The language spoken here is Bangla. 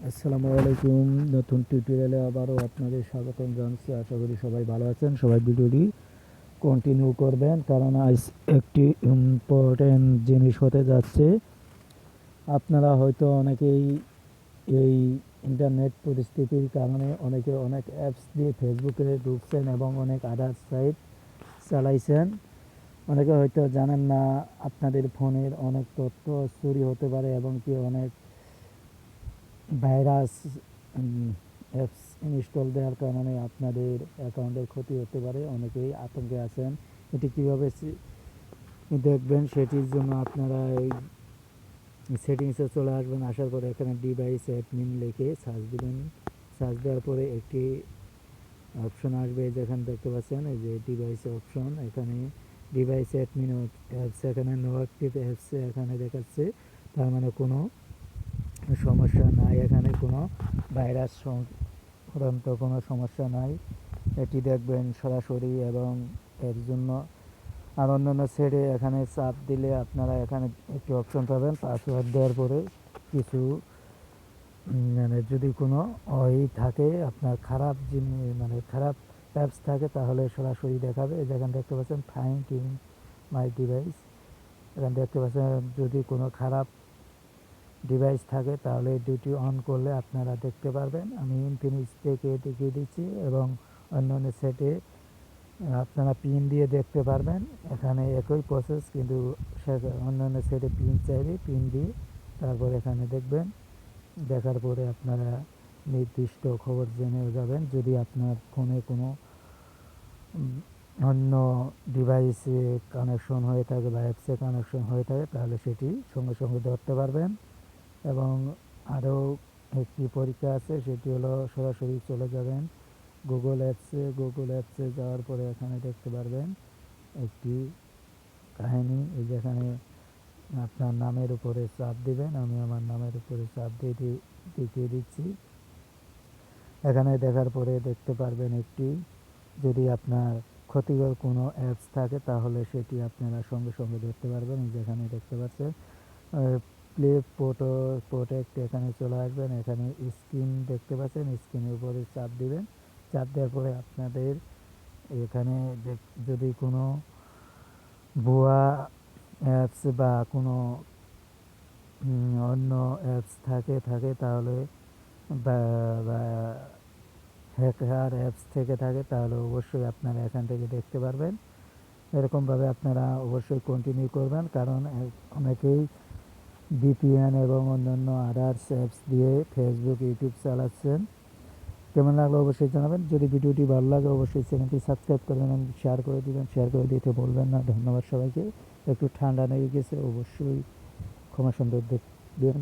আসসালামু আলাইকুম। নতুন টিউটোরিয়ালে আবারও আপনাদের স্বাগতম জানাচ্ছি। আশা করি সবাই ভালো আছেন। সবাই ভিডিওটি কন্টিনিউ করবেন, কারণ আজ একটি ইম্পর্টেন্ট জিনিস হতে যাচ্ছে। আপনারা হয়তো অনেকেই এই ইন্টারনেট পরিস্থিতির কারণে অনেকে অনেক অ্যাপস দিয়ে ফেসবুকে ঢুকছেন এবং অনেক আদার সাইট চালাইছেন। অনেকে হয়তো জানেন না আপনাদের ফোনের অনেক তথ্য চুরি হতে পারে এবং কি অনেক ভাইরাস অ্যাপস ইনস্টল দেওয়ার কারণে আপনাদের অ্যাকাউন্টের ক্ষতি হতে পারে। অনেকেই আতঙ্কে আছেন। এটি কীভাবে দেখবেন, সেটির জন্য আপনারা এই সেটিংসে চলে আসবেন। আসার পরে এখানে ডিভাইস অ্যাডমিন লিখে সার্চ দিবেন। সার্চ দেওয়ার পরে একটি অপশন আসবে, যেখানে দেখতে পাচ্ছেন এই যে ডিভাইস অপশন। এখানে ডিভাইস অ্যাডমিন অ্যাপস, এখানে নো অ্যাক্টিভ অ্যাপস এখানে দেখাচ্ছে। তার মানে কোনো সমস্যা নাই, এখানে কোনো ভাইরাস সংক্রান্ত কোনো সমস্যা নাই। এটি দেখবেন সরাসরি। এবং এর জন্য আর অন্যান্য সেটে এখানে চাপ দিলে আপনারা এখানে একটি অপশন পাবেন পাসওয়ার্ড দেওয়ার পরে। কিছু মানে যদি কোনো থাকে আপনার খারাপ জিনিস, মানে খারাপ অ্যাপস থাকে, তাহলে সরাসরি দেখাবে। যেখানে দেখতে পাচ্ছেন ফাইন্ড ইন মাই ডিভাইস, এখানে দেখতে পাচ্ছেন যদি কোনো খারাপ ডিভাইস থাকে তাহলে ডিউটি অন করলে আপনারা দেখতে পারবেন। আমি ইনফিনিক্স থেকে দেখিয়ে দিচ্ছি এবং অন্যান্য সেটে আপনারা পিন দিয়ে দেখতে পারবেন। এখানে একই প্রসেস, কিন্তু অন্যান্য সেটে পিন চাইলে পিন দিয়ে তারপর এখানে দেখবেন। দেখার পরে আপনারা নির্দিষ্ট খবর জেনেও যাবেন। যদি আপনার ফোনে কোনো অন্য ডিভাইসে কানেকশন হয়ে থাকে বা অ্যাপসে কানেকশন হয়ে থাকে, তাহলে সেটি সঙ্গে সঙ্গে ধরতে পারবেন। এবং আরও একটি পরীক্ষা আছে, সেটি হলো সরাসরি চলে যাবেন গুগল অ্যাপসে। গুগল অ্যাপসে যাওয়ার পরে এখানে দেখতে পারবেন একটি কাহিনী, এই যেখানে আপনার নামের উপরে চাপ দিবেন। আমি আমার নামের উপরে চাপ দিয়ে দেখিয়ে দিচ্ছি। এখানে দেখার পরে দেখতে পারবেন একটি, যদি আপনার ক্ষতিকর কোনো অ্যাপস থাকে তাহলে সেটি আপনারা সঙ্গে সঙ্গে ধরতে পারবেন। যেখানে দেখতে পাচ্ছেন প্লে প্রোটেক্ট, এখানে চলে আসবেন। এখানে স্ক্রিন দেখতে পাচ্ছেন, স্ক্রিনের উপরে চাপ দিবেন। চাপ দেওয়ার পরে আপনাদের এখানে যদি কোনো ভুয়া অ্যাপস বা কোনো অন্য অ্যাপস থাকে তাহলে বা হ্যাকার অ্যাপস থেকে থাকে, তাহলে অবশ্যই আপনারা এখান থেকে দেখতে পারবেন। এরকমভাবে আপনারা অবশ্যই কন্টিনিউ করবেন, কারণ অনেকেই ভিপিএন এবং অন্যান্য আদার্স অ্যাপস দিয়ে ফেসবুক, ইউটিউব চালাচ্ছেন। কেমন লাগলো অবশ্যই জানাবেন। যদি ভিডিওটি ভালো লাগে অবশ্যই চ্যানেলটি সাবস্ক্রাইব করবেন এবং শেয়ার করে দিবেন। শেয়ার করে দিতে বলবেন না। ধন্যবাদ সবাইকে। একটু ঠান্ডা লেগে গেছে, অবশ্যই ক্ষমা সুন্দর দেখবেন।